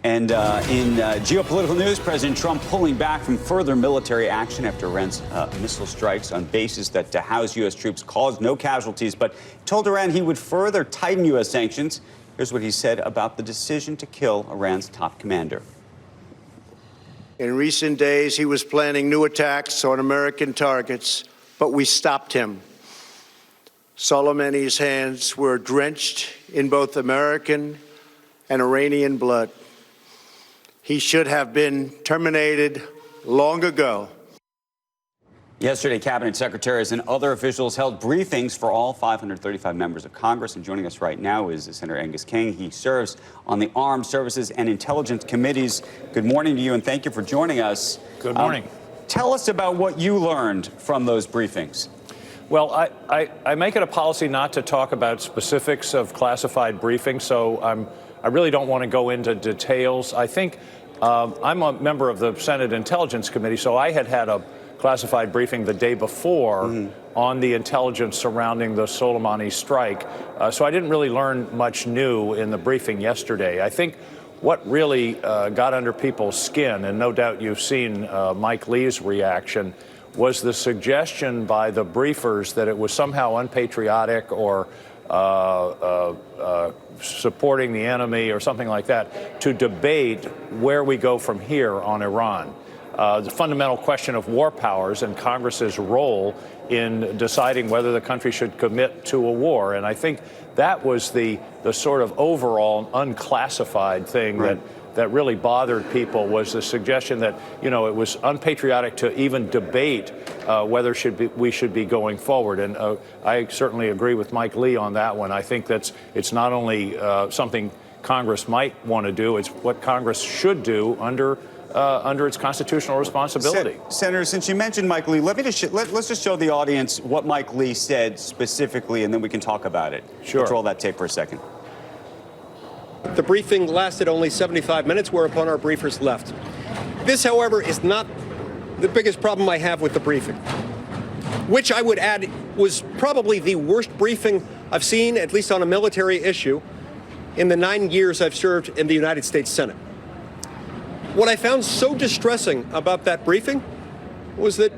And in geopolitical news, President Trump pulling back from further military action after Iran's missile strikes on bases that house U.S. troops caused no casualties, but told Iran he would further tighten U.S. sanctions. Here's what he said about the decision to kill Iran's top commander. In recent days, he was planning new attacks on American targets, but we stopped him. Soleimani's hands were drenched in both American and Iranian blood. He should have been terminated long ago. Yesterday, cabinet secretaries and other officials held briefings for all 535 members of Congress. And joining us right now is Senator Angus King. He serves on the Armed Services and Intelligence Committees. Good morning to you, and thank you for joining us. Good morning. Tell us about what you learned from those briefings. Well, I make it a policy not to talk about specifics of classified briefings, so I really don't want to go into details. I think I'm a member of the Senate Intelligence Committee, so I had a classified briefing the day before on the intelligence surrounding the Soleimani strike. So I didn't really learn much new in the briefing yesterday. I think what really got under people's skin, and no doubt you've seen Mike Lee's reaction, was the suggestion by the briefers that it was somehow unpatriotic or supporting the enemy or something like that to debate where we go from here on Iran. The fundamental question of war powers and Congress's role in deciding whether the country should commit to a war. And I think that was the sort of overall unclassified thing that really bothered people, was the suggestion that, you know, it was unpatriotic to even debate whether we should be going forward. And I certainly agree with Mike Lee on that one. I think it's not only something Congress might want to do, it's what Congress should do under its constitutional responsibility. Senator, since you mentioned Mike Lee, let's just show the audience what Mike Lee said specifically, and then we can talk about it. Sure. Let's roll that tape for a second. The briefing lasted only 75 minutes, whereupon our briefers left. This, however, is not the biggest problem I have with the briefing, which I would add was probably the worst briefing I've seen, at least on a military issue, in the 9 years I've served in the United States Senate. What I found so distressing about that briefing was that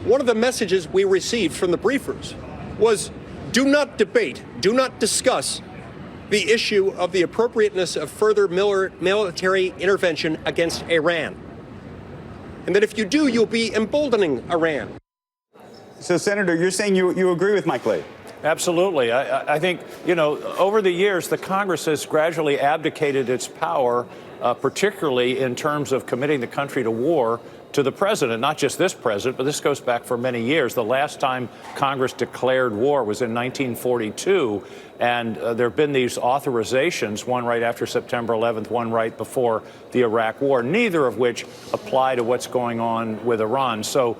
one of the messages we received from the briefers was, do not debate, do not discuss the issue of the appropriateness of further military intervention against Iran. And that if you do, you'll be emboldening Iran. So, Senator, you're saying you agree with Mike Lee? Absolutely. I think, you know, over the years, the Congress has gradually abdicated its power, particularly in terms of committing the country to war, to the president, not just this president, but this goes back for many years. The last time Congress declared war was in 1942, and there have been these authorizations, one right after September 11th, one right before the Iraq War, neither of which apply to what's going on with Iran. So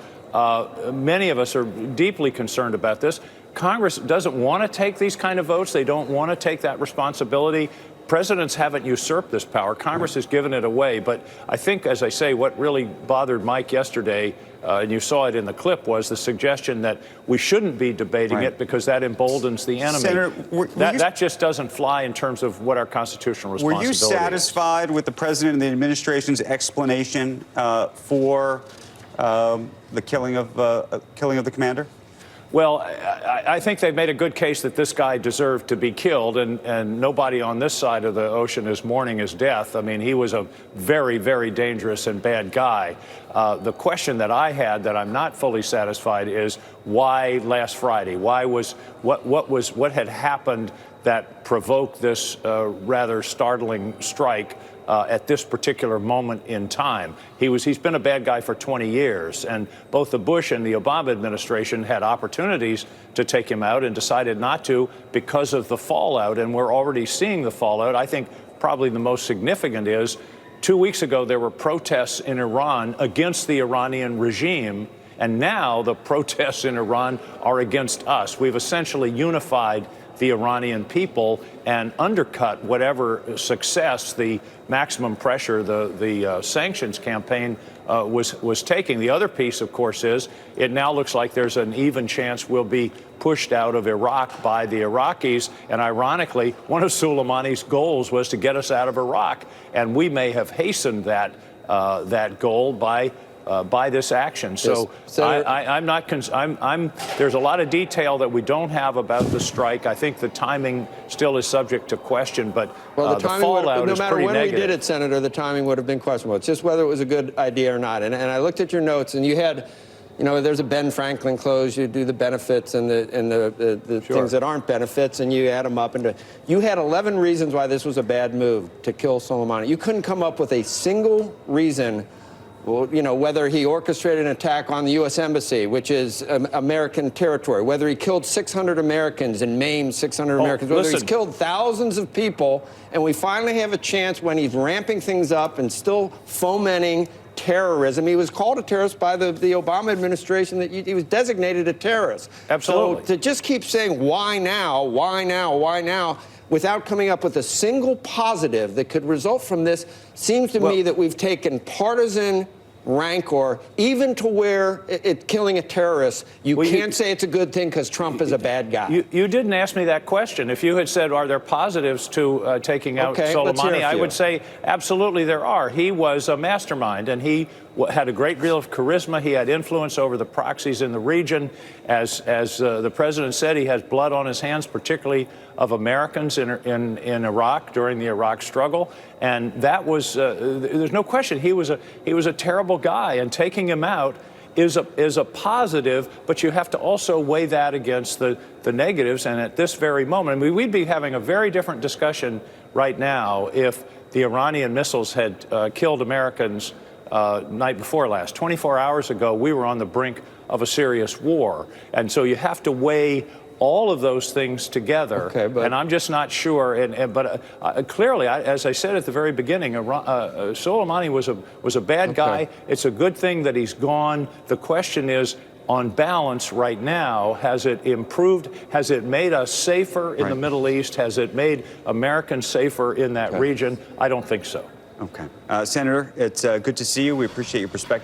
many of us are deeply concerned about this. Congress doesn't want to take these kind of votes. They don't want to take that responsibility. Presidents haven't usurped this power. Congress has given it away. But I think, as I say, what really bothered Mike yesterday, and you saw it in the clip, was the suggestion that we shouldn't be debating it because that emboldens the enemy. Senator, that just doesn't fly in terms of what our constitutional responsibility is. Were you satisfied with the president and the administration's explanation for the killing of the commander? Well, I think they've made a good case that this guy deserved to be killed, and nobody on this side of the ocean is mourning his death. I mean, he was a very, very dangerous and bad guy. The question that I had that I'm not fully satisfied is why last Friday? What had happened that provoked this rather startling strike at this particular moment in time? He's been a bad guy for 20 years, and both the Bush and the Obama administration had opportunities to take him out and decided not to because of the fallout, and we're already seeing the fallout. I think probably the most significant is 2 weeks ago there were protests in Iran against the Iranian regime, and now the protests in Iran are against us. We've essentially unified the Iranian people and undercut whatever success the maximum pressure, the sanctions campaign was taking. The other piece, of course, is it now looks like there's an even chance we'll be pushed out of Iraq by the Iraqis. And ironically, one of Soleimani's goals was to get us out of Iraq. And we may have hastened that goal by this action. So I'm not. There's a lot of detail that we don't have about the strike. I think the timing still is subject to question, but well, the fallout is pretty negative. No matter when we did it, Senator, the timing would have been questionable. It's just whether it was a good idea or not. And I looked at your notes, and you had, you know, there's a Ben Franklin clause. You do the benefits and the Sure. things that aren't benefits, and you add them up. And you had 11 reasons why this was a bad move to kill Soleimani. You couldn't come up with a single reason. Well, you know, whether he orchestrated an attack on the U.S. Embassy, which is American territory, whether he killed 600 Americans and maimed 600 Americans, whether he's killed thousands of people, and we finally have a chance when he's ramping things up and still fomenting terrorism. He was called a terrorist by the Obama administration, that he was designated a terrorist. Absolutely. So to just keep saying, why now, why now, why now, without coming up with a single positive that could result from this, seems to me that we've taken partisan rancor, even to where killing a terrorist, you can't say it's a good thing because Trump is a bad guy. You didn't ask me that question. If you had said, are there positives to taking out Soleimani, I would say absolutely there are. He was a mastermind, and he had a great deal of charisma. He had influence over the proxies in the region. As the president said, he has blood on his hands, particularly of Americans in Iraq during the Iraq struggle. And that was, there's no question, he was a terrible guy, and taking him out is a positive, but you have to also weigh that against the negatives. And at this very moment, I mean, we'd be having a very different discussion right now if the Iranian missiles had killed Americans night before last. 24 hours ago, we were on the brink of a serious war. And so you have to weigh all of those things together. And I'm just not sure. But clearly, as I said at the very beginning, Soleimani was a bad guy. It's a good thing that he's gone. The question is, on balance right now, has it improved? Has it made us safer in the Middle East? Has it made Americans safer in that region? I don't think so. Okay. Senator, it's good to see you. We appreciate your perspective.